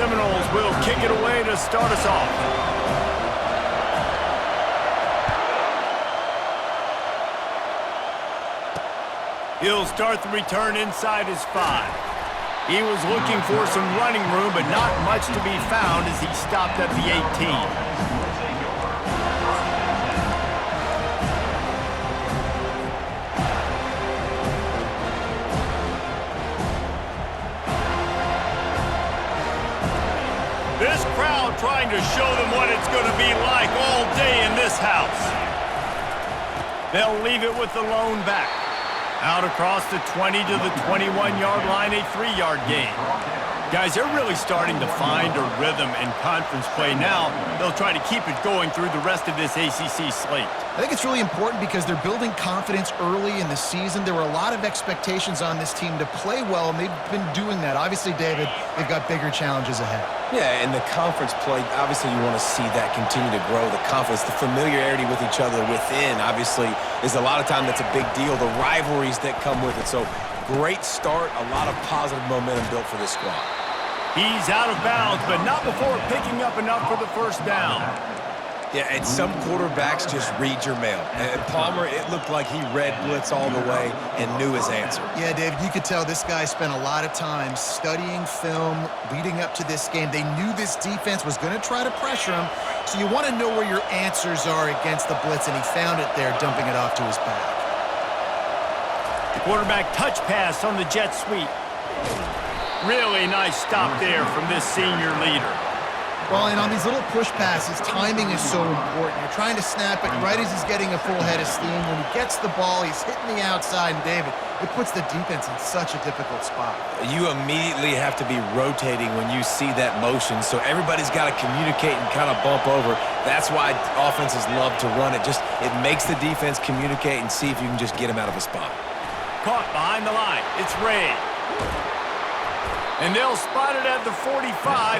Seminoles will kick it away to start us off. He'll start the return inside his 5. He was looking for some running room, but not much to be found as he stopped at the 18. This crowd trying to show them what it's going to be like all day in this house. They'll leave it with the lone back. Out across the 20 to the 21-yard line, a 3-yard gain. Guys, they're really starting to find a rhythm in conference play now. They'll try to keep it going through the rest of this ACC slate. I think it's really important because they're building confidence early in the season. There were a lot of expectations on this team to play well, and they've been doing that. Obviously, David, they've got bigger challenges ahead. Yeah, and the conference play, obviously you want to see that continue to grow. The confidence, the familiarity with each other within, obviously, is a lot of time that's a big deal. The rivalries that come with it. So, great start, a lot of positive momentum built for this squad. He's out of bounds, but not before picking up enough for the first down. Yeah, and some quarterbacks just read your mail. And Palmer, it looked like he read blitz all the way and knew his answer. Yeah, David, you could tell this guy spent a lot of time studying film leading up to this game. They knew this defense was going to try to pressure him, so you want to know where your answers are against the blitz, and he found it there, dumping it off to his back. Quarterback touch pass on the jet sweep. Really nice stop there from this senior leader. Well, and on these little push passes, timing is so important. You're trying to snap it right as he's getting a full head of steam. When he gets the ball, he's hitting the outside, and David, it puts the defense in such a difficult spot. You immediately have to be rotating when you see that motion, so everybody's got to communicate and kind of bump over. That's why offenses love to run it. It makes the defense communicate and see if you can just get him out of a spot. Caught behind the line. It's Ray. And they'll spot it at the 45.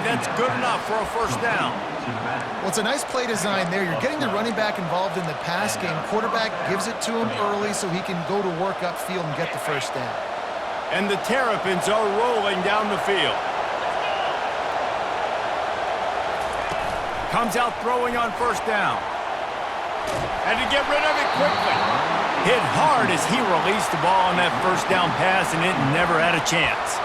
That's good enough for a first down. Well, it's a nice play design there. You're getting the running back involved in the pass game. Quarterback gives it to him early so he can go to work upfield and get the first down. And the Terrapins are rolling down the field. Comes out throwing on first down. Had to get rid of it quickly. Hit hard as he released the ball on that first down pass, and it never had a chance.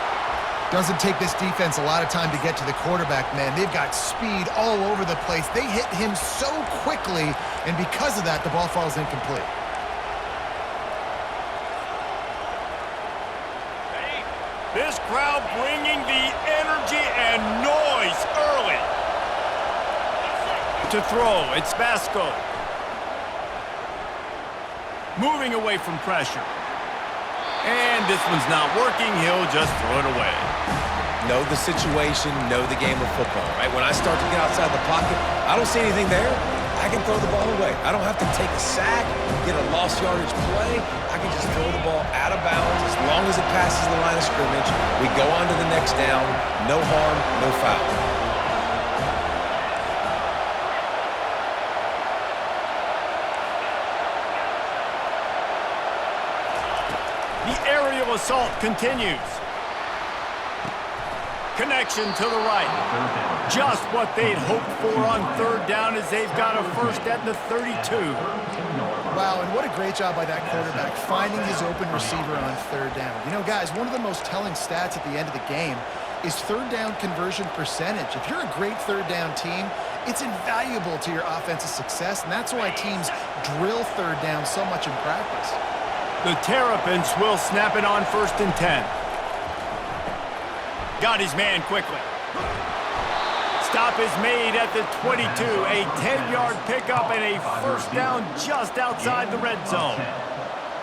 Doesn't take this defense a lot of time to get to the quarterback, man. They've got speed all over the place. They hit him so quickly, and because of that, the ball falls incomplete. This crowd bringing the energy and noise early. To throw, it's Vasco. Moving away from pressure. And this one's not working. He'll just throw it away. Know the situation, know the game of football, right? When I start to get outside the pocket, I don't see anything there. I can throw the ball away. I don't have to take a sack, get a lost yardage play. I can just throw the ball out of bounds as long as it passes the line of scrimmage. We go on to the next down. No harm, no foul. The aerial assault continues. Connection to the right. Just what they'd hoped for on third down as they've got a first at the 32. Wow, and what a great job by that quarterback, finding his open receiver on third down. You know, guys, one of the most telling stats at the end of the game is third down conversion percentage. If you're a great third down team, it's invaluable to your offensive success, and that's why teams drill third down so much in practice. The Terrapins will snap it on first and 10. Got his man quickly. Stop is made at the 22. A 10-yard pickup and a first down just outside the red zone.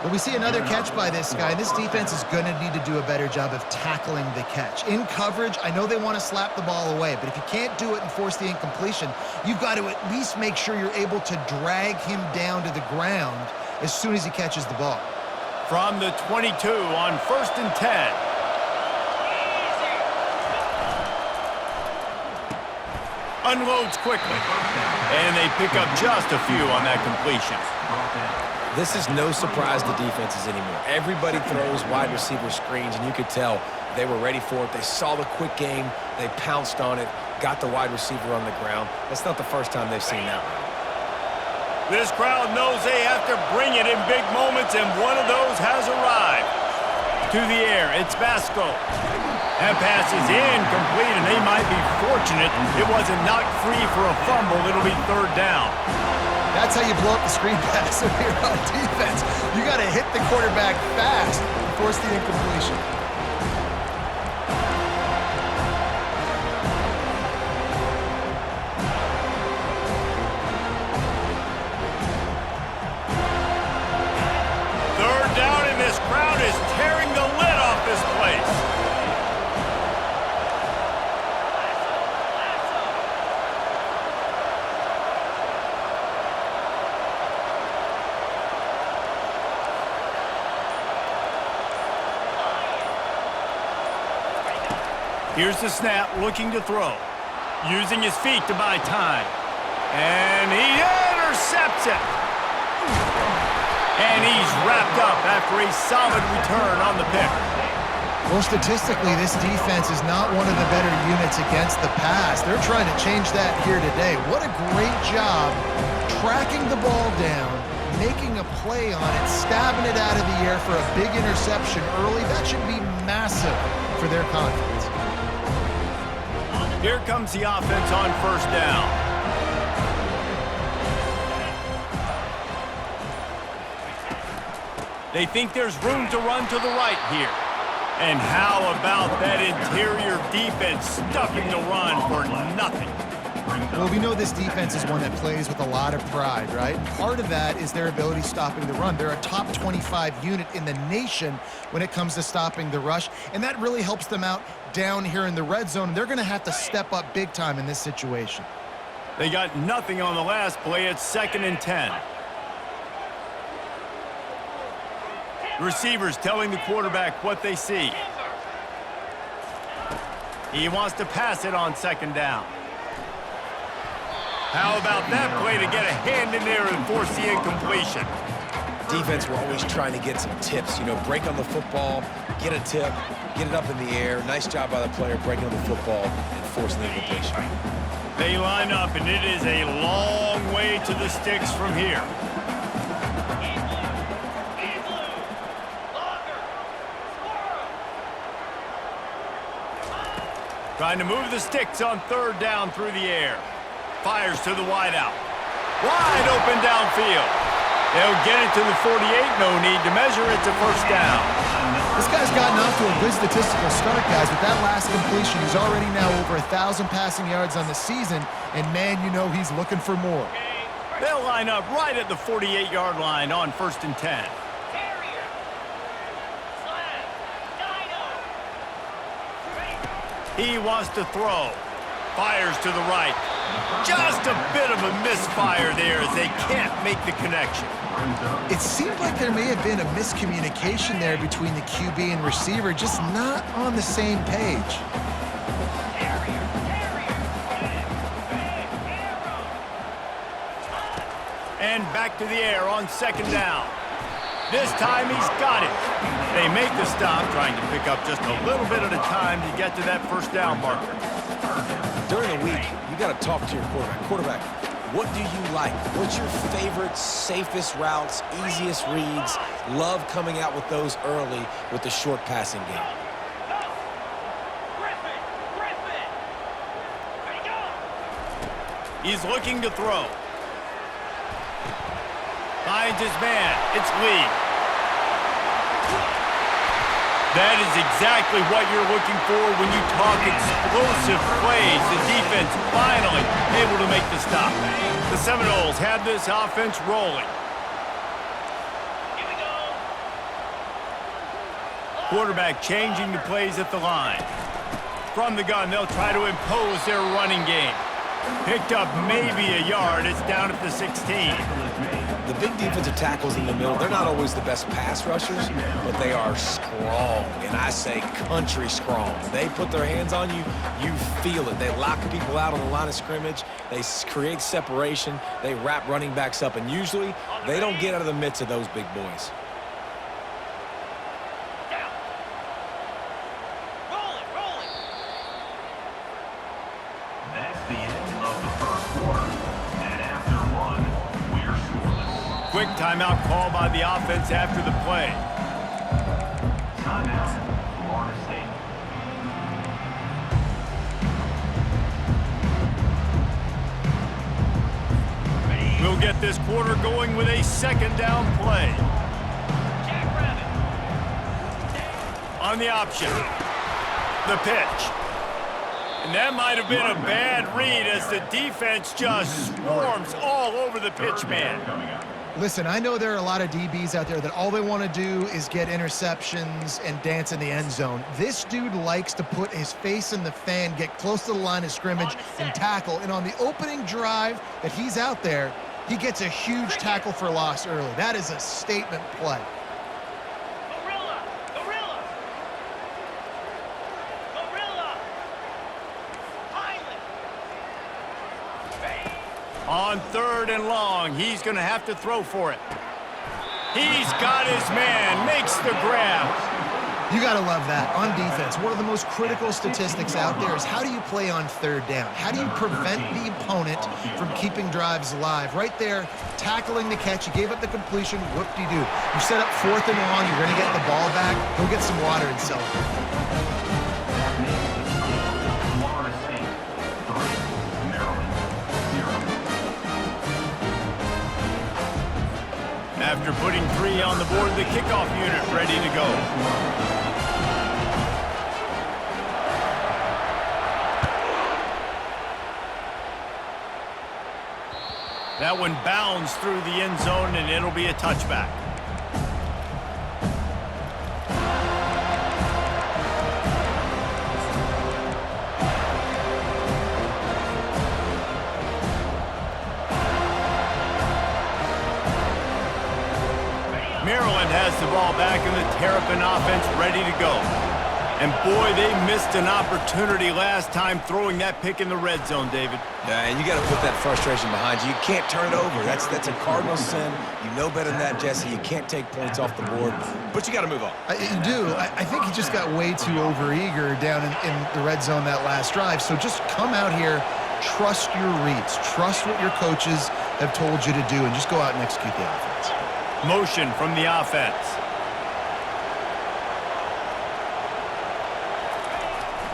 Well, we see another catch by this guy. This defense is going to need to do a better job of tackling the catch. In coverage, I know they want to slap the ball away, but if you can't do it and force the incompletion, you've got to at least make sure you're able to drag him down to the ground as soon as he catches the ball. From the 22 on first and 10. Unloads quickly. And they pick up just a few on that completion. This is no surprise to defenses anymore. Everybody throws wide receiver screens, and you could tell they were ready for it. They saw the quick game. They pounced on it, got the wide receiver on the ground. That's not the first time they've seen that one. This crowd knows they have to bring it in big moments, and one of those has arrived. To the air, it's Vasco. That pass is incomplete, and they might be fortunate it wasn't knocked free for a fumble. It'll be third down. That's how you blow up the screen pass if you're on defense. You got to hit the quarterback fast and force the incompletion. Third down, and this crowd is tearing the lid off this place. Here's the snap, looking to throw. Using his feet to buy time. And he intercepts it. And he's wrapped up after a solid return on the pick. Well, statistically, this defense is not one of the better units against the pass. They're trying to change that here today. What a great job tracking the ball down, making a play on it, stabbing it out of the air for a big interception early. That should be massive for their confidence. Here comes the offense on first down. They think there's room to run to the right here. And how about that interior defense stuffing the run for nothing? Well, we know this defense is one that plays with a lot of pride, right? And part of that is their ability stopping the run. They're a top 25 unit in the nation when it comes to stopping the rush, and that really helps them out down here in the red zone. And they're going to have to step up big time in this situation. They got nothing on the last play. It's 2nd and 10. Receivers telling the quarterback what they see. He wants to pass it on 2nd down. How about that play to get a hand in there and force the incompletion? Defense were always trying to get some tips, break on the football, get a tip, get it up in the air. Nice job by the player breaking on the football and forcing the incompletion. They line up, and it is a long way to the sticks from here. Trying to move the sticks on 3rd down through the air. Fires to the wideout. Wide open downfield. They'll get it to the 48. No need to measure it to first down. This guy's gotten off to a good statistical start, guys. With that last completion, he's already now over 1,000 passing yards on the season. And, man, he's looking for more. They'll line up right at the 48-yard line on 1st and 10. He wants to throw. Fires to the right. Just a bit of a misfire there as they can't make the connection. It seemed like there may have been a miscommunication there between the QB and receiver, just not on the same page. And back to the air on 2nd down. This time he's got it. They make the stop, trying to pick up just a little bit at a time to get to that first down marker. During the week, you got to talk to your quarterback. Quarterback, what do you like? What's your favorite, safest routes, easiest reads? Love coming out with those early with the short passing game. He's looking to throw. Finds his man. It's Lee. That is exactly what you're looking for when you talk explosive plays. The defense finally able to make the stop. The Seminoles have this offense rolling. Here we go. Quarterback changing the plays at the line. From the gun, they'll try to impose their running game. Picked up maybe a yard. It's down at the 16. The big defensive tackles in the middle, they're not always the best pass rushers, but they are strong, and I say country strong. They put their hands on you, you feel it. They lock people out on the line of scrimmage. They create separation. They wrap running backs up, and usually they don't get out of the midst of those big boys. Quick timeout call by the offense after the play. Timeout, Florida State. We'll get this quarter going with a second down play. On the option. The pitch. And that might have been a bad read as the defense just swarms all over the pitch man. Listen, I know there are a lot of DBs out there that all they want to do is get interceptions and dance in the end zone. This dude likes to put his face in the fan, get close to the line of scrimmage, and tackle. And on the opening drive that he's out there, he gets a huge tackle for loss early. That is a statement play. On 3rd and long, he's going to have to throw for it. He's got his man, makes the grab. You got to love that. On defense, one of the most critical statistics out there is how do you play on 3rd down? How do you prevent the opponent from keeping drives alive? Right there, tackling the catch. You gave up the completion, whoop-de-doo. You set up 4th and long, you're going to get the ball back. Go get some water and celebrate. After putting 3 on the board, the kickoff unit ready to go. That one bounds through the end zone, and it'll be a touchback. Maryland has the ball back and the Terrapin offense ready to go. And boy, they missed an opportunity last time throwing that pick in the red zone, David. Yeah, and you got to put that frustration behind you. You can't turn it over. That's a cardinal sin. You know better than that, Jesse. You can't take points off the board, but you got to move on. You do. I think he just got way too overeager down in the red zone that last drive. So just come out here, trust your reads, trust what your coaches have told you to do, and just go out and execute the offense. Motion from the offense.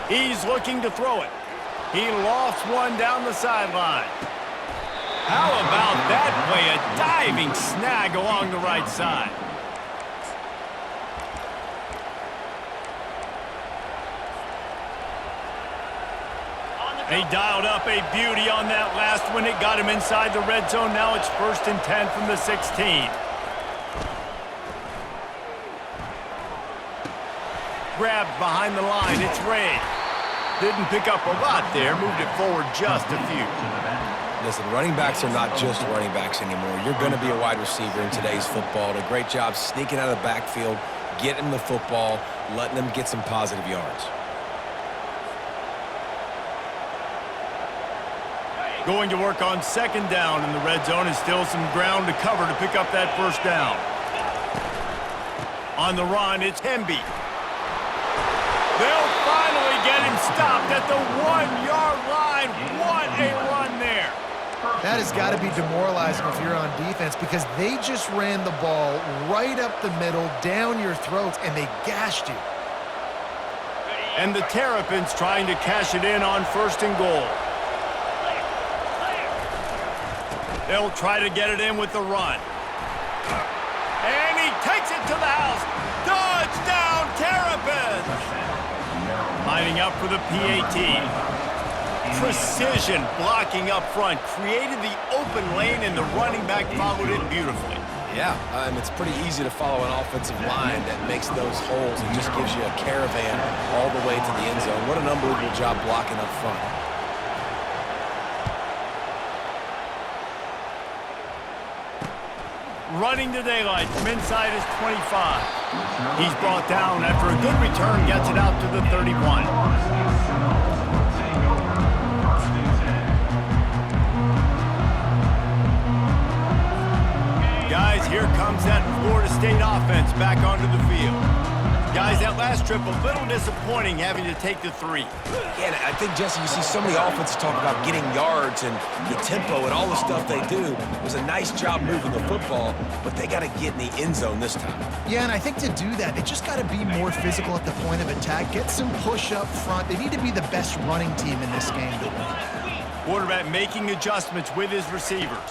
He's looking to throw it. He lofts one down the sideline. How about that play? A diving snag along the right side. He dialed up a beauty on that last one. It got him inside the red zone. Now it's 1st and 10 from the 16. Grabbed behind the line. It's Ray. Didn't pick up a lot there. Moved it forward just a few. Listen, running backs are not just running backs anymore. You're going to be a wide receiver in today's football. A great job sneaking out of the backfield, getting the football, letting them get some positive yards. Going to work on 2nd down in the red zone, and still some ground to cover to pick up that 1st down. On the run, it's Hemby. They'll finally get him stopped at the 1-yard line. What a run there. That has got to be demoralizing if you're on defense, because they just ran the ball right up the middle, down your throats, and they gashed you. And the Terrapins trying to cash it in on 1st and goal. They'll try to get it in with the run. And he takes it to the house. Touchdown, Terrapins! Lining up for the PAT. Precision blocking up front. Created the open lane, and the running back followed it beautifully. Yeah, it's pretty easy to follow an offensive line that makes those holes and just gives you a caravan all the way to the end zone. What an unbelievable job blocking up front. running the daylight from inside his 25. He's brought down after a good return, gets it out to the 31. Guys, here comes that Florida State offense back onto the field. Guys, that last trip a little disappointing having to take the 3. Yeah, and I think, Jesse, you see so many offenses talk about getting yards and the tempo and all the stuff they do. It was a nice job moving the football, but they got to get in the end zone this time. Yeah, and I think to do that, they just got to be more physical at the point of attack, get some push up front. They need to be the best running team in this game to win. Quarterback making adjustments with his receivers.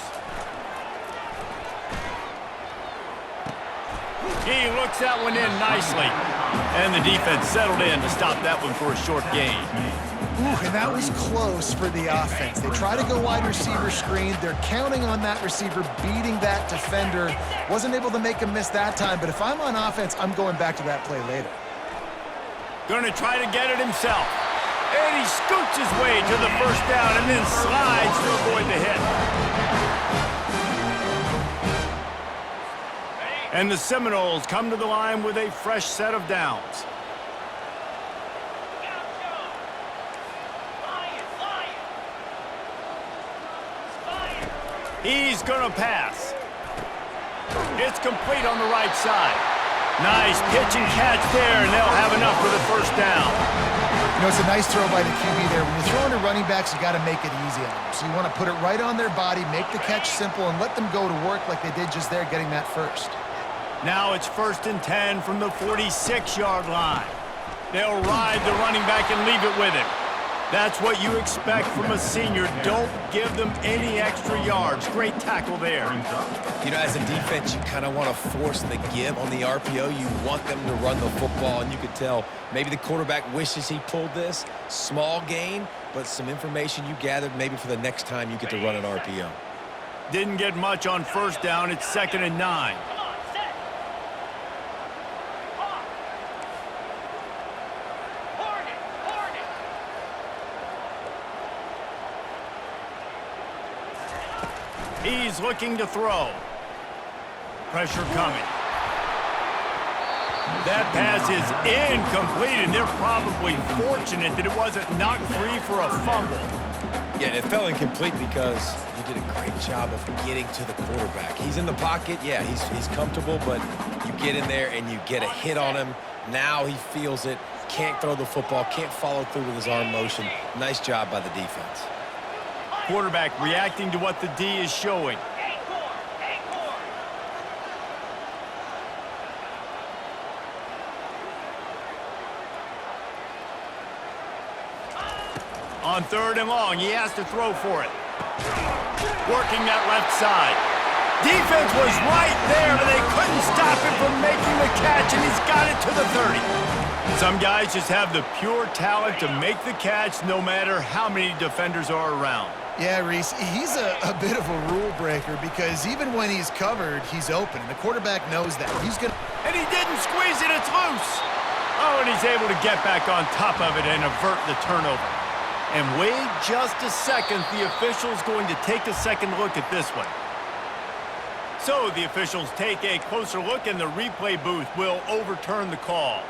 He looks that one in nicely. And the defense settled in to stop that one for a short gain. Ooh, and that was close for the offense. They try to go wide receiver screen. They're counting on that receiver beating that defender. Wasn't able to make him miss that time, but if I'm on offense, I'm going back to that play later. Gonna try to get it himself. And he scoots his way to the first down and then slides to avoid the hit. And the Seminoles come to the line with a fresh set of downs. He's gonna pass. It's complete on the right side. Nice pitch and catch there, and they'll have enough for the first down. You know, it's a nice throw by the QB there. When you're throwing to running backs, you got to make it easy on them. So you want to put it right on their body, make the catch simple, and let them go to work like they did just there, getting that first. Now it's 1st and 10 from the 46-yard line. They'll ride the running back and leave it with him. That's what you expect from a senior. Don't give them any extra yards. Great tackle there. You know, as a defense, you kind of want to force the give on the RPO. You want them to run the football, and you could tell maybe the quarterback wishes he pulled this. Small gain, but some information you gathered maybe for the next time you get to run an RPO. Didn't get much on first down. It's 2nd and 9. He's looking to throw. Pressure coming. That pass is incomplete, and they're probably fortunate that it wasn't knocked free for a fumble. Yeah, it fell incomplete because he did a great job of getting to the quarterback. He's in the pocket. Yeah, he's comfortable, but you get in there and you get a hit on him. Now he feels it. Can't throw the football. Can't follow through with his arm motion. Nice job by the defense. Quarterback reacting to what the D is showing. On 3rd and long, he has to throw for it. Working that left side. Defense was right there, but they couldn't stop him from making the catch, and he's got it to the 30. Some guys just have the pure talent to make the catch no matter how many defenders are around. Yeah, Reese, he's a bit of a rule breaker because even when he's covered, he's open. And the quarterback knows that. And he didn't squeeze it, it's loose. Oh, and he's able to get back on top of it and avert the turnover. And wait just a second, the official's going to take a second look at this one. So the officials take a closer look and the replay booth will overturn the call.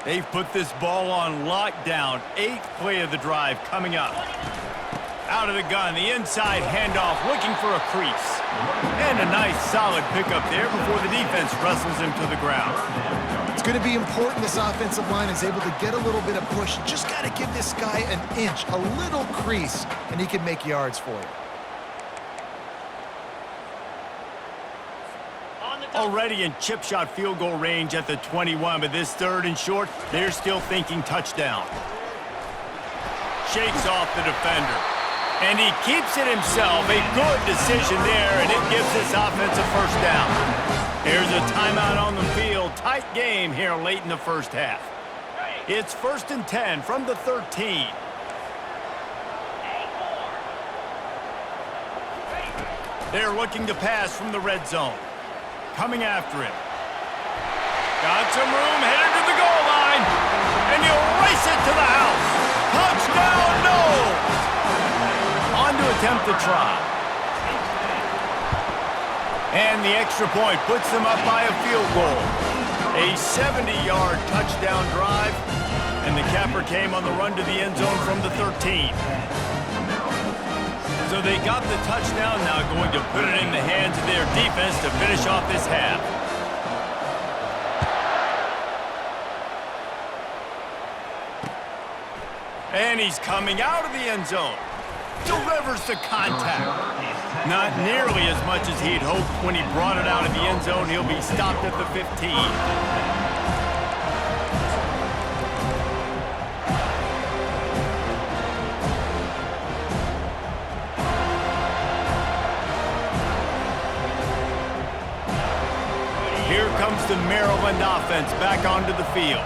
They've put this ball on lockdown. 8th play of the drive coming up. Out of the gun, the inside handoff, looking for a crease. And a nice solid pickup there before the defense wrestles him to the ground. It's going to be important this offensive line is able to get a little bit of push. Just got to give this guy an inch, a little crease, and he can make yards for you. Already in chip shot field goal range at the 21, but this 3rd and short, they're still thinking touchdown. Shakes off the defender. And he keeps it himself. A good decision there, and it gives this offense a first down. Here's a timeout on the field. Tight game here late in the first half. It's 1st and 10 from the 13. They're looking to pass from the red zone. Coming after him. Got some room, headed to the goal line. And he'll race it to the house. Touchdown, no! On to attempt the try. And the extra point puts them up by a field goal. A 70-yard touchdown drive, and the capper came on the run to the end zone from the 13. So they got the touchdown, now going to put it in the hands of their defense to finish off this half. And he's coming out of the end zone. Delivers the contact. Not nearly as much as he'd hoped when he brought it out of the end zone. He'll be stopped at the 15. Here comes the Maryland offense back onto the field.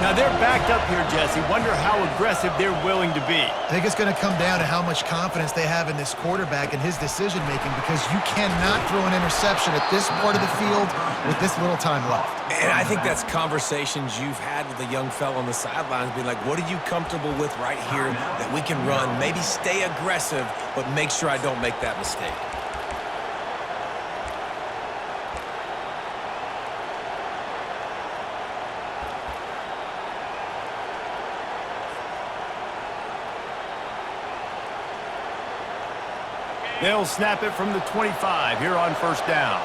Now they're backed up here, Jesse. Wonder how aggressive they're willing to be. I think it's going to come down to how much confidence they have in this quarterback and his decision-making, because you cannot throw an interception at this part of the field with this little time left. And I think that's conversations you've had with a young fella on the sidelines, being like, what are you comfortable with right here that we can run? Maybe stay aggressive, but make sure I don't make that mistake. They'll snap it from the 25 here on first down.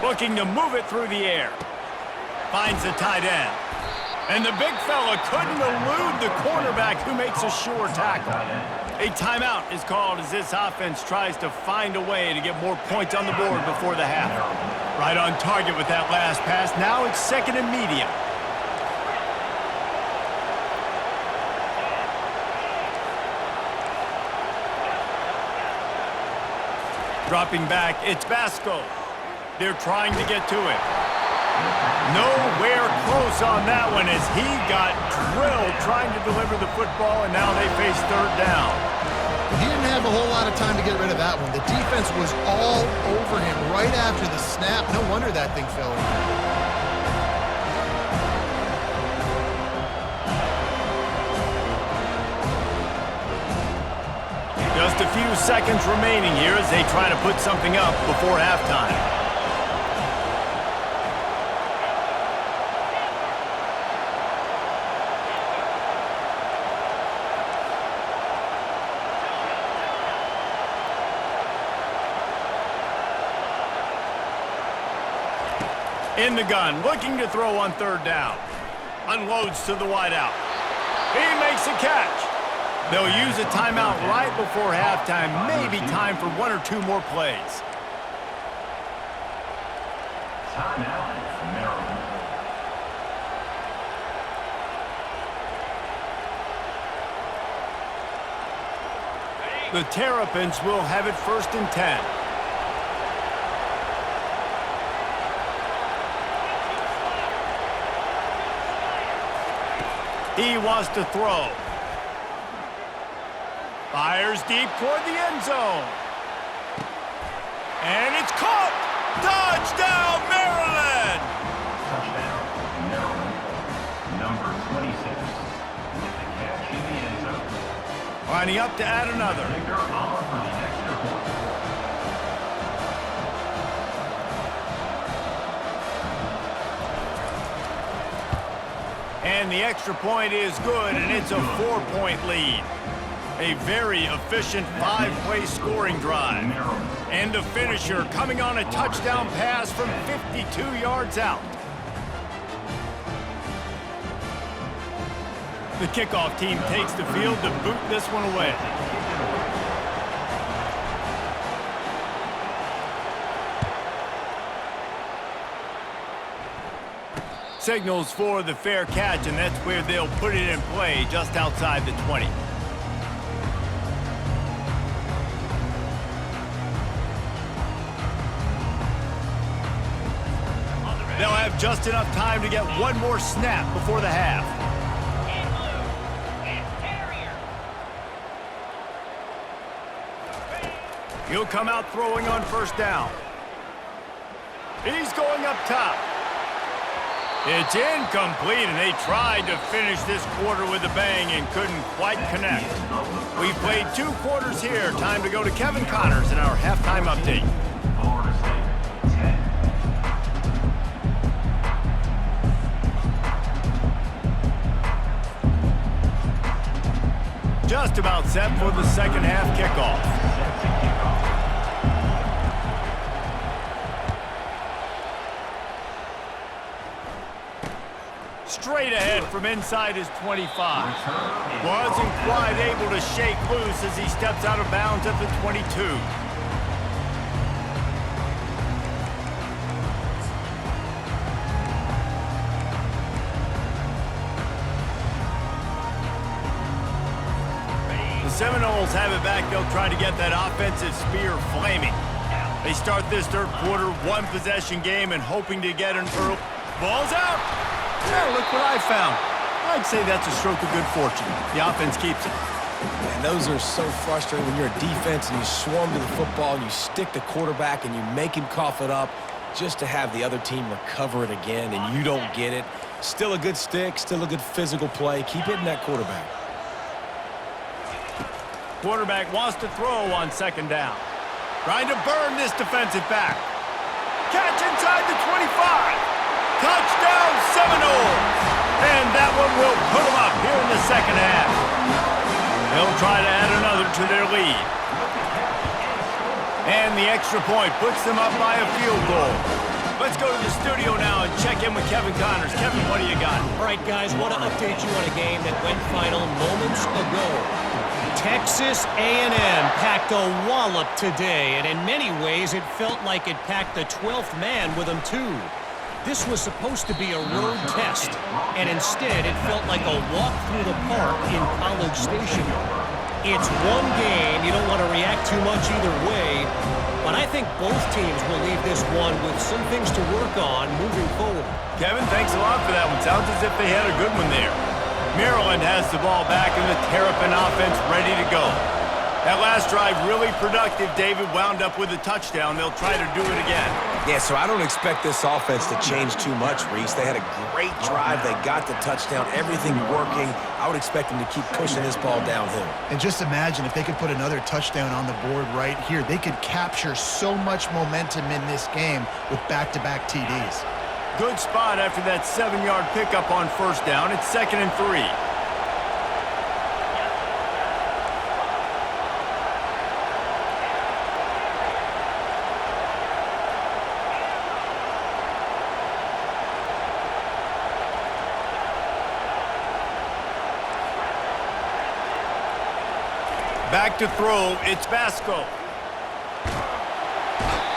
Looking to move it through the air. Finds the tight end. And the big fella couldn't elude the cornerback, who makes a sure tackle. A timeout is called as this offense tries to find a way to get more points on the board before the half. Right on target with that last pass. Now it's second and medium. Dropping back, it's Vasco. They're trying to get to it. Nowhere close on that one as he got drilled trying to deliver the football, and now they face third down. He didn't have a whole lot of time to get rid of that one. The defense was all over him right after the snap. No wonder that thing fell in. Just a few seconds remaining here as they try to put something up before halftime. In the gun, looking to throw on third down. Unloads to the wideout. He makes a catch. They'll use a timeout right before halftime. Maybe time for one or two more plays. Timeout, Maryland. The Terrapins will have it first and 10. He wants to throw. Fires deep toward the end zone. And it's caught! Touchdown, Maryland! Touchdown, Maryland. Number 26 with the catch in the end zone. Lining up to add another. Victor Oliver for the extra point. And the extra point is good, and it's a 4-point lead. A very efficient 5-play scoring drive. And the finisher coming on a touchdown pass from 52 yards out. The kickoff team takes the field to boot this one away. Signals for the fair catch, and that's where they'll put it in play just outside the 20. They'll have just enough time to get one more snap before the half. He'll come out throwing on first down. He's going up top. It's incomplete, and they tried to finish this quarter with a bang and couldn't quite connect. We've played 2 quarters here. Time to go to Kevin Connors in our halftime update. Florida State, 10. Just about set for the second half kickoff. Set to kick off. Straight ahead from inside his 25. Wasn't quite able to shake loose as he steps out of bounds at the 22. The Seminoles have it back. They'll try to get that offensive spear flaming. They start this third quarter, 1-possession game, and hoping to get an early. Ball's out. Yeah, look what I found. I'd say that's a stroke of good fortune. The offense keeps it. And those are so frustrating when you're a defense and you swarm to the football and you stick the quarterback and you make him cough it up just to have the other team recover it again and you don't get it. Still a good stick, still a good physical play. Keep hitting that quarterback. Quarterback wants to throw on second down. Trying to burn this defensive back. Catch inside the 25. Touchdown Seminoles! And that one will put them up here in the second half. They'll try to add another to their lead. And the extra point puts them up by a field goal. Let's go to the studio now and check in with Kevin Connors. Kevin, what do you got? All right, guys, want to update you on a game that went final moments ago. Texas A&M packed a wallop today, and in many ways it felt like it packed the 12th man with them too. This was supposed to be a road test, and instead it felt like a walk through the park in College Station. It's one game, you don't want to react too much either way, but I think both teams will leave this one with some things to work on moving forward. Kevin, thanks a lot for that one. Sounds as if they had a good one there. Maryland has the ball back and the Terrapin offense ready to go. That last drive really productive. David wound up with a touchdown. They'll try to do it again. Yeah, so I don't expect this offense to change too much, Reese. They had a great drive. They got the touchdown, everything working. I would expect them to keep pushing this ball downhill. And just imagine if they could put another touchdown on the board right here. They could capture so much momentum in this game with back-to-back TDs. Good spot after that 7-yard pickup on first down. It's 2nd and 3. Back to throw, it's Vasco.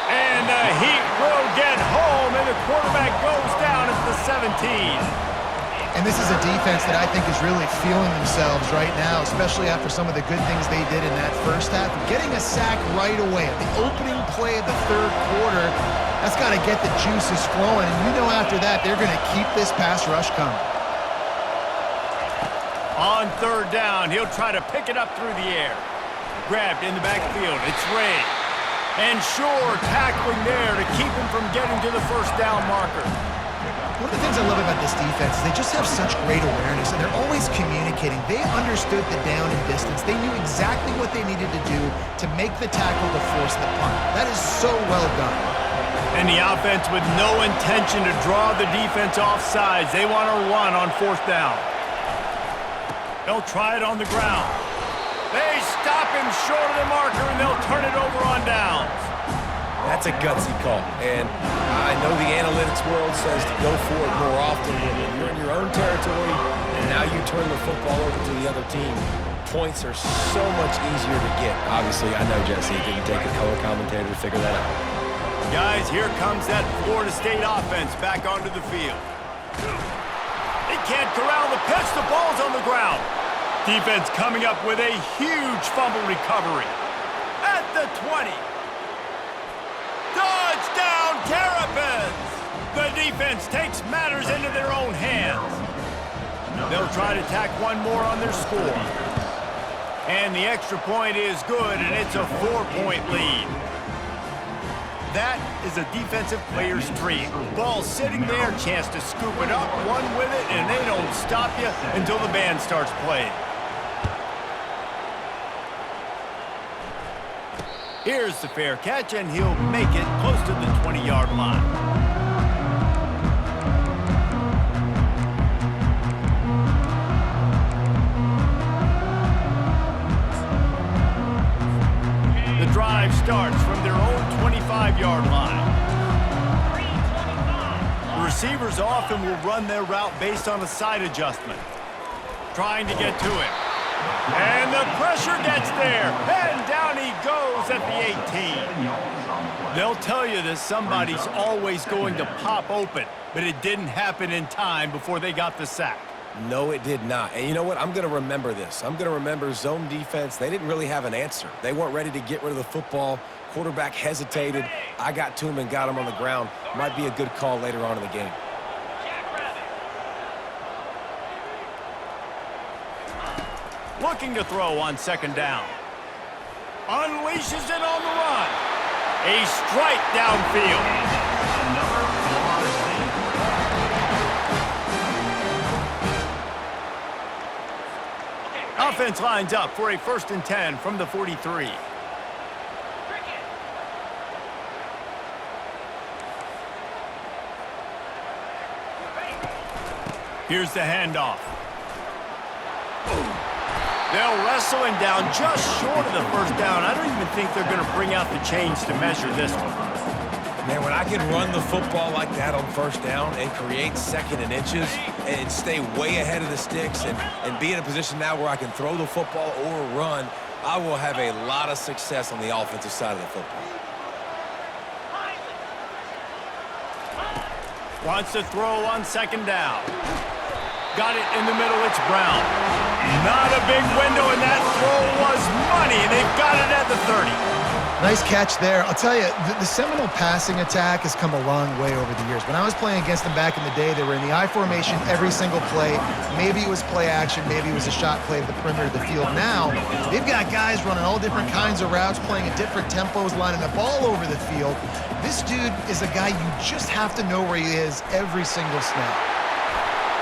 And the Heat will get home, and the quarterback goes down at the 17. And this is a defense that I think is really feeling themselves right now, especially after some of the good things they did in that first half. Getting a sack right away at the opening play of the third quarter, that's got to get the juices flowing. And you know after that, they're going to keep this pass rush coming. On third down, he'll try to pick it up through the air. Grabbed in the backfield, it's Ray. And Shore tackling there to keep him from getting to the first down marker. One of the things I love about this defense is they just have such great awareness, and they're always communicating. They understood the down and distance. They knew exactly what they needed to do to make the tackle to force the punt. That is so well done. And the offense with no intention to draw the defense off sides. They want to run on fourth down. They'll try it on the ground. They stop him short of the marker, and they'll turn it over on downs. That's a gutsy call, and I know the analytics world says to go for it more often. When you're in your own territory, and now you turn the football over to the other team, points are so much easier to get. Obviously, I know, Jesse, it didn't take a color commentator to figure that out. Guys, here comes that Florida State offense back onto the field. They can't corral the pitch. The ball's on the ground. Defense coming up with a huge fumble recovery. At the 20. Touchdown, Terrapins! The defense takes matters into their own hands. They'll try to tack one more on their score. And the extra point is good, and it's a 4-point lead. That is a defensive player's dream. Ball sitting there, chance to scoop it up, run with it, and they don't stop you until the band starts playing. Here's the fair catch, and he'll make it close to the 20-yard line. The drive starts from their own 25-yard line. The receivers often will run their route based on a side adjustment. Trying to get to him. And the pressure gets there. And down he goes at the 18. They'll tell you that somebody's always going to pop open, but it didn't happen in time before they got the sack. No, it did not. And you know what? I'm going to remember this. I'm going to remember zone defense. They didn't really have an answer. They weren't ready to get rid of the football. Quarterback hesitated. I got to him and got him on the ground. Might be a good call later on in the game. Looking to throw on second down. Unleashes it on the run. A strike downfield. Offense lines up for a 1st and 10 from the 43. Here's the handoff. They'll wrestle him down just short of the 1st down. I don't even think they're going to bring out the chains to measure this one. Man, when I can run the football like that on 1st down and create 2nd and inches and stay way ahead of the sticks and be in a position now where I can throw the football or run, I will have a lot of success on the offensive side of the football. Wants to throw on 2nd down. Got it in the middle, it's Brown. Not a big window, and that throw was money, and they've got it at the 30. Nice catch there. I'll tell you, the Seminole passing attack has come a long way over the years. When I was playing against them back in the day, they were in the I formation every single play. Maybe it was play action, maybe it was a shot play to the perimeter of the field. Now, they've got guys running all different kinds of routes, playing at different tempos, lining the ball over the field. This dude is a guy you just have to know where he is every single snap.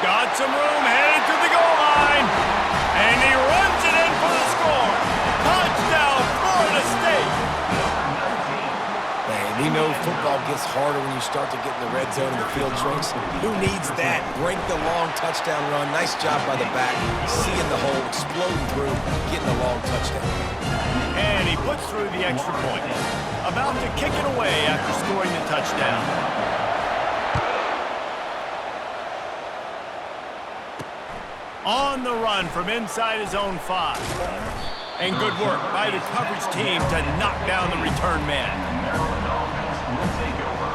Got some room, headed to the goal line, and he runs it in for the score. Touchdown, Florida State. Man, you know football gets harder when you start to get in the red zone and the field shrinks. Who needs that? Break the long touchdown run. Nice job by the back, seeing the hole, exploding through, getting a long touchdown. And he puts through the extra point. About to kick it away after scoring the touchdown. On the run from inside his own 5. And good work by the coverage team to knock down the return man. Maryland offense will take over.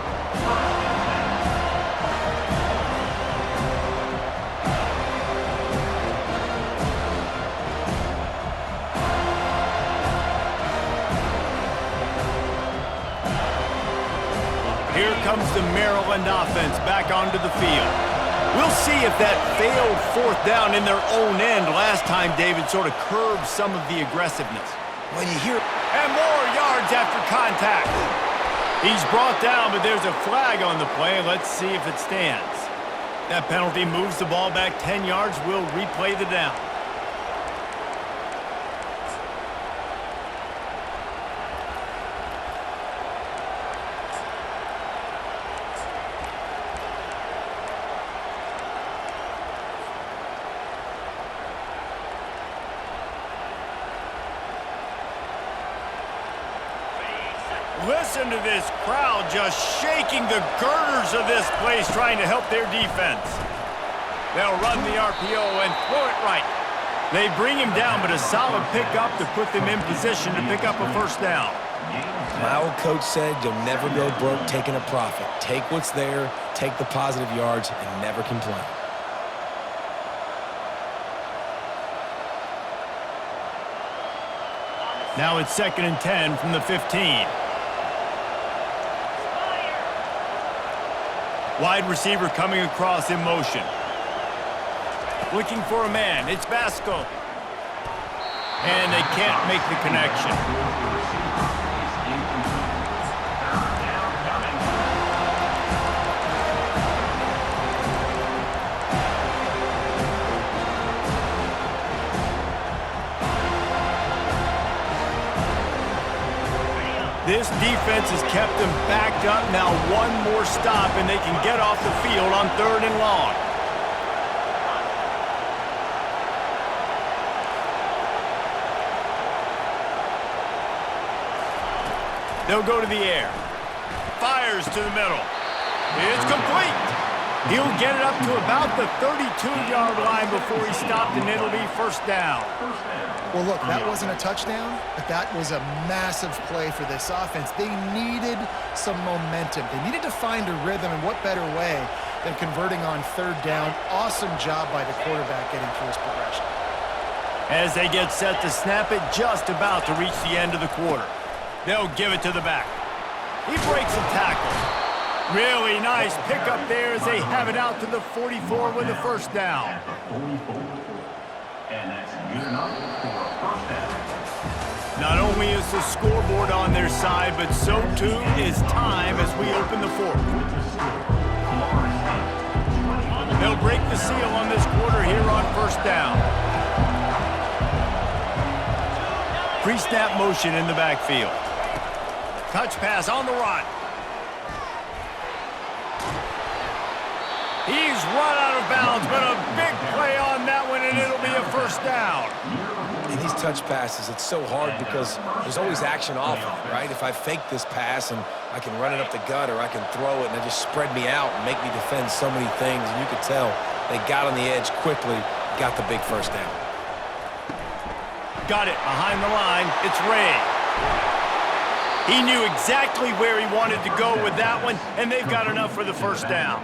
Here comes the Maryland offense back onto the field. We'll see if that failed 4th down in their own end last time, David, sort of curbed some of the aggressiveness. When you hear... And more yards after contact. He's brought down, but there's a flag on the play. Let's see if it stands. That penalty moves the ball back 10 yards. We'll replay the down. Listen to this crowd just shaking the girders of this place trying to help their defense. They'll run the RPO and throw it right. They bring him down, but a solid pickup to put them in position to pick up a 1st down. My old coach said you'll never go broke taking a profit. Take what's there, take the positive yards, and never complain. Now it's 2nd and 10 from the 15. Wide receiver coming across in motion. Looking for a man. It's Basco. And they can't make the connection. This defense has kept them backed up. Now one more stop, and they can get off the field on 3rd and long. They'll go to the air. Fires to the middle. It's complete. He'll get it up to about the 32-yard line before he stopped, and it'll be 1st down. Well, look, that wasn't a touchdown, but that was a massive play for this offense. They needed some momentum. They needed to find a rhythm, and what better way than converting on 3rd down. Awesome job by the quarterback getting through his progression. As they get set to snap it, just about to reach the end of the quarter. They'll give it to the back. He breaks a tackle. Really nice pickup there as they have it out to the 44 with a 1st down. At the 44. And that's good enough for a 1st down. Not only is the scoreboard on their side, but so too is time as we open the 4th. They'll break the seal on this quarter here on 1st down. Pre-snap motion in the backfield. Touch pass on the run. He's run out of bounds, but a big play on that one, and it'll be a 1st down. In these touch passes, it's so hard because there's always action off of it, right? If I fake this pass and I can run it up the gut or I can throw it and they just spread me out and make me defend so many things, and you could tell they got on the edge quickly, got the big 1st down. Got it behind the line. It's Ray. He knew exactly where he wanted to go with that one, and they've got enough for the 1st down.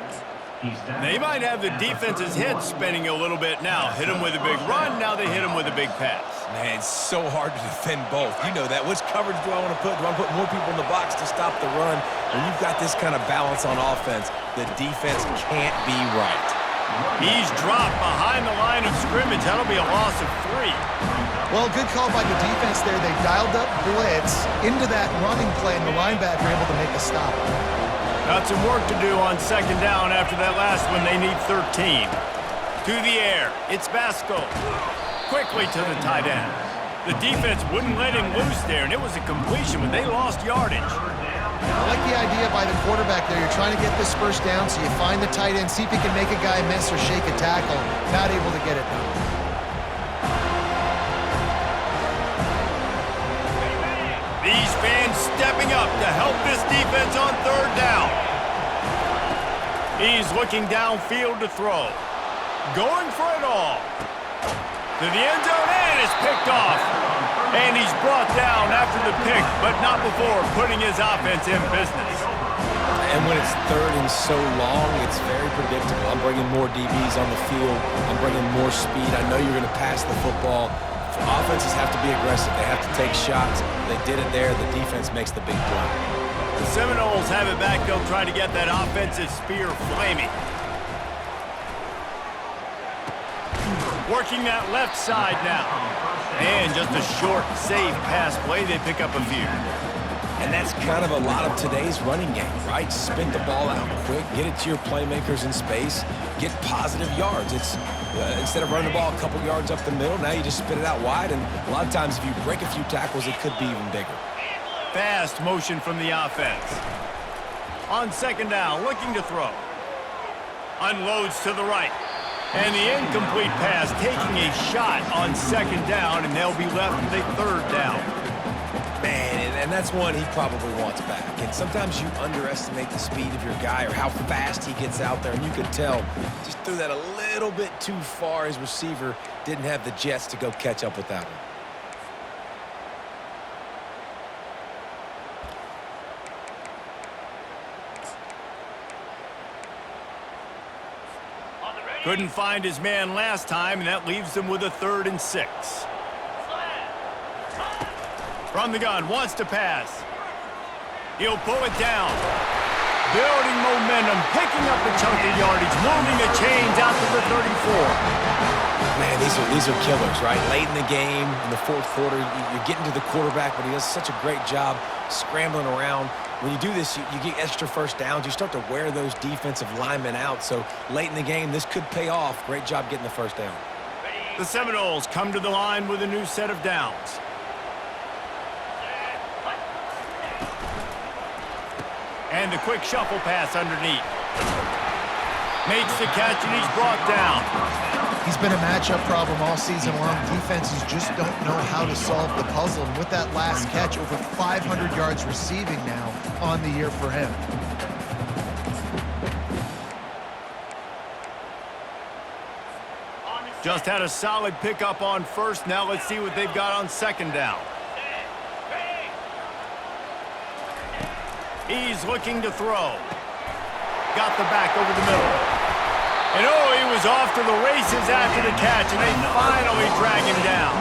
They might have the defense's head spinning a little bit now. Hit him with a big run, now they hit him with a big pass. Man, it's so hard to defend both. You know that. Which coverage do I want to put? Do I want to put more people in the box to stop the run? When you've got this kind of balance on offense, the defense can't be right. He's dropped behind the line of scrimmage. That'll be a loss of 3. Well, good call by the defense there. They dialed up blitz into that running play, and the linebacker able to make a stop. Got some work to do on 2nd down after that last one. They need 13. To the air. It's Vasco. Quickly to the tight end. The defense wouldn't let him loose there, and it was a completion, but they lost yardage. I like the idea by the quarterback there. You're trying to get this 1st down, so you find the tight end, see if he can make a guy miss or shake a tackle. Not able to get it done. These fans stepping up to help this defense on 3rd down. He's looking downfield to throw. Going for it all. To the end zone, and it's picked off. And he's brought down after the pick, but not before putting his offense in business. And when it's 3rd and so long, it's very predictable. I'm bringing more DBs on the field. I'm bringing more speed. I know you're going to pass the football. Offenses have to be aggressive. They have to take shots. They did it there. The defense makes the big play. The Seminoles have it back. They'll try to get that offensive spear flaming. Working that left side now. And just a short, safe pass play. They pick up a few. And that's kind of a lot of today's running game, right? Spit the ball out quick, get it to your playmakers in space, get positive yards. It's instead of running the ball a couple yards up the middle, now you just spit it out wide, and a lot of times if you break a few tackles, it could be even bigger. Fast motion from the offense. On 2nd down, looking to throw. Unloads to the right. And the incomplete pass taking a shot on 2nd down, and they'll be left with a 3rd down. Man, and that's one he probably wants back. And sometimes you underestimate the speed of your guy or how fast he gets out there, and you could tell just threw that a little bit too far. His receiver didn't have the jets to go catch up with that one. Couldn't find his man last time, and that leaves them with a 3rd and 6. From the gun, wants to pass. He'll pull it down. Building momentum, picking up a chunk of yardage, moving the chains out to the 34. Man, these are killers, right? Late in the game, in the 4th quarter, you're getting to the quarterback, but he does such a great job scrambling around. When you do this, you get extra 1st downs. You start to wear those defensive linemen out. So late in the game, this could pay off. Great job getting the 1st down. The Seminoles come to the line with a new set of downs. And the quick shuffle pass underneath. Makes the catch, and he's brought down. He's been a matchup problem all season long. Defenses just don't know how to solve the puzzle. And with that last catch, over 500 yards receiving now on the year for him. Just had a solid pickup on first. Now let's see what they've got on second down. He's looking to throw. Got the back over the middle. And oh, he was off to the races after the catch, and they finally drag him down.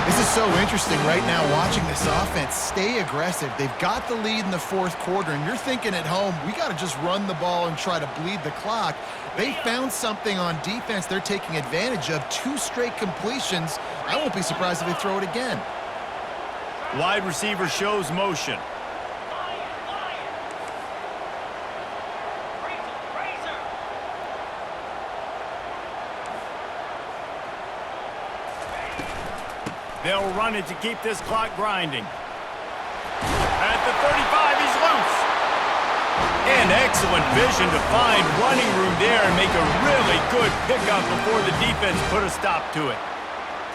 This is so interesting right now watching this offense stay aggressive. They've got the lead in the fourth quarter, and you're thinking at home, we got to just run the ball and try to bleed the clock. They found something on defense they're taking advantage of. 2 straight completions. I won't be surprised if they throw it again. Wide receiver shows motion. They'll run it to keep this clock grinding. At the 35, he's loose. And excellent vision to find running room there and make a really good pickup before the defense put a stop to it.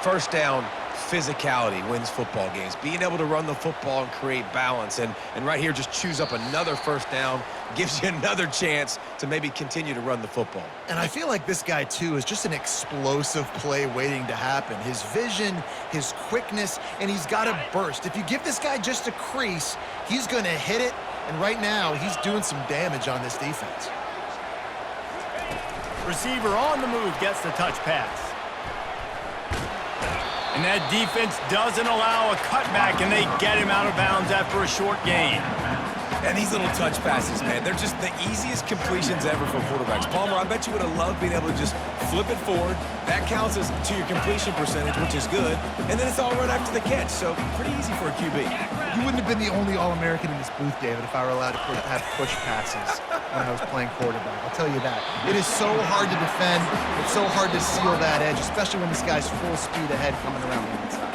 First down, physicality wins football games. Being able to run the football and create balance. And right here, just choose up another first down, gives you another chance to maybe continue to run the football. And I feel like this guy, too, is just an explosive play waiting to happen. His vision, his quickness, and he's got a burst. If you give this guy just a crease, he's going to hit it. And right now, he's doing some damage on this defense. Receiver on the move gets the touch pass. And that defense doesn't allow a cutback, and they get him out of bounds after a short gain. And these little touch passes, man, they're just the easiest completions ever for quarterbacks. Palmer, I bet you would have loved being able to just flip it forward. That counts as to your completion percentage, which is good. And then it's all right after the catch, so pretty easy for a QB. You wouldn't have been the only All-American in this booth, David, if I were allowed to have push passes when I was playing quarterback. I'll tell you that. It is so hard to defend. It's so hard to seal that edge, especially when this guy's full speed ahead coming around the inside.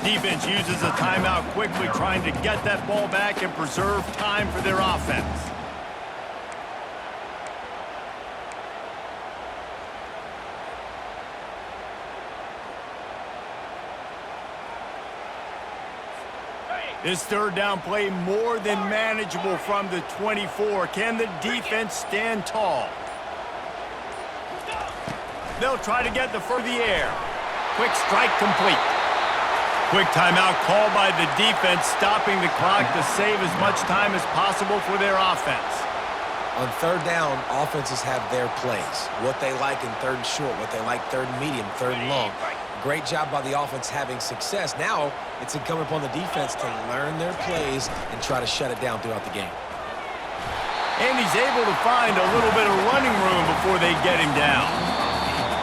Defense uses a timeout quickly, trying to get that ball back and preserve time for their offense. This third down play more than manageable from the 24. Can the defense stand tall? They'll try to get for the air. Quick strike complete. Quick timeout called by the defense, stopping the clock to save as much time as possible for their offense. On third down, offenses have their plays. What they like in third and short, what they like third and medium, third and long. Great job by the offense having success. Now it's incumbent upon the defense to learn their plays and try to shut it down throughout the game. And he's able to find a little bit of running room before they get him down.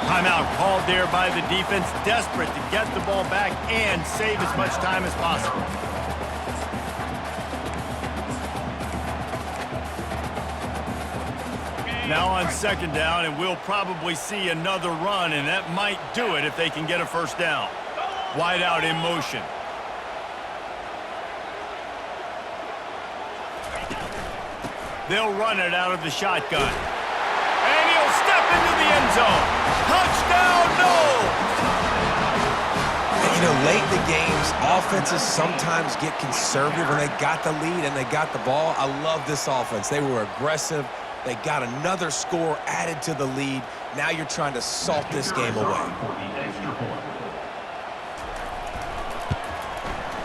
Timeout called there by the defense, desperate to get the ball back and save as much time as possible. Now on second down, and we'll probably see another run, and that might do it if they can get a first down. Wide out in motion. They'll run it out of the shotgun. And he'll step into the end zone. Touchdown, no! And, you know, late in the games, offenses sometimes get conservative when they got the lead and they got the ball. I love this offense. They were aggressive. They got another score added to the lead. Now you're trying to salt this game away.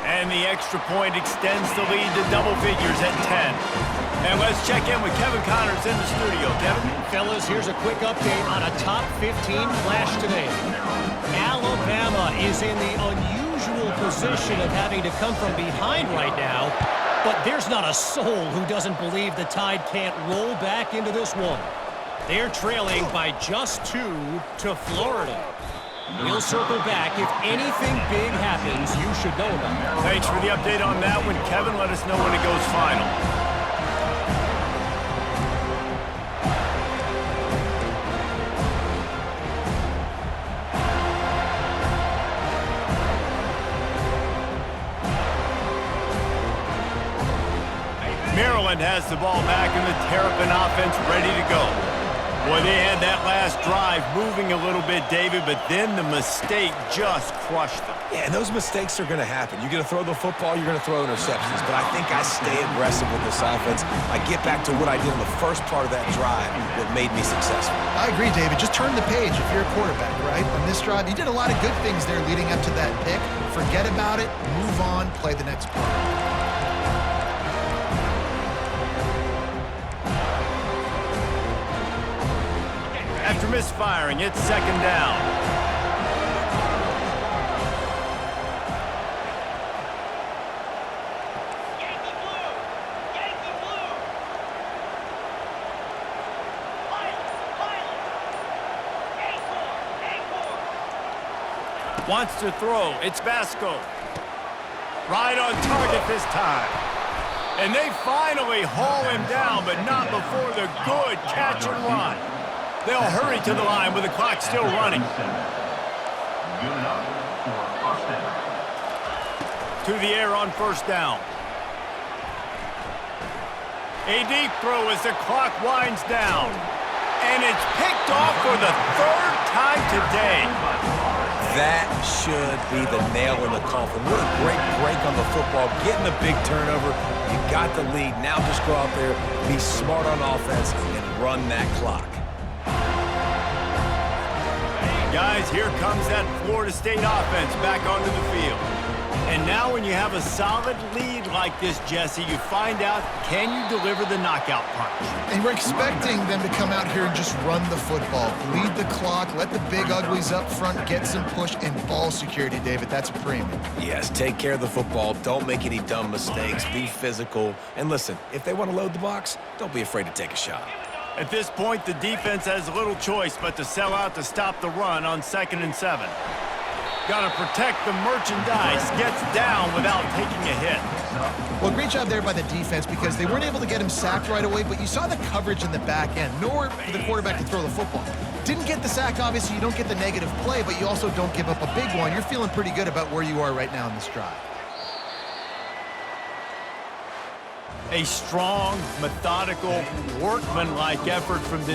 And the extra point extends the lead to double figures at 10. And let's check in with Kevin Connors in the studio. Kevin? Fellas, here's a quick update on a top 15 flash today. Alabama is in the unusual position of having to come from behind right now, but there's not a soul who doesn't believe the Tide can't roll back into this one. They're trailing by just 2 to Florida. We'll circle back. If anything big happens, you should know about it. Thanks for the update on that one, Kevin. Let us know when it goes final. Maryland has the ball back and the Terrapin offense ready to go. Boy, they had that last drive moving a little bit, David, but then the mistake just crushed them. Yeah, and those mistakes are going to happen. You're going to throw the football, you're going to throw interceptions. But I think I stay aggressive with this offense. I get back to what I did in the first part of that drive that made me successful. I agree, David. Just turn the page if you're a quarterback, right? On this drive, you did a lot of good things there leading up to that pick. Forget about it, move on, play the next play. After misfiring, it's second down. Yankee blue! Yankee blue! Pilot! Anchor! Wants to throw. It's Vasco. Right on target this time. And they finally haul him down, but not before the good catch and run. They'll hurry to the line with the clock still running. Good enough for first down. To the air on first down. A deep throw as the clock winds down. And it's picked off for the third time today. That should be the nail in the coffin. What a great break on the football. Getting a big turnover. You got the lead. Now just go out there, be smart on offense, and run that clock. Guys, here comes that Florida State offense back onto the field. And now when you have a solid lead like this, Jesse, you find out, can you deliver the knockout punch? And we're expecting them to come out here and just run the football, bleed the clock, let the big uglies up front, get some push, and ball security, David. That's a premium. Yes, take care of the football. Don't make any dumb mistakes. Be physical. And listen, if they want to load the box, don't be afraid to take a shot. At this point, the defense has little choice but to sell out to stop the run on 2nd and 7. Got to protect the merchandise. Gets down without taking a hit. Well, great job there by the defense because they weren't able to get him sacked right away, but you saw the coverage in the back end. Nowhere for the quarterback to throw the football. Didn't get the sack, obviously. You don't get the negative play, but you also don't give up a big one. You're feeling pretty good about where you are right now in this drive. A strong, methodical, workmanlike effort from this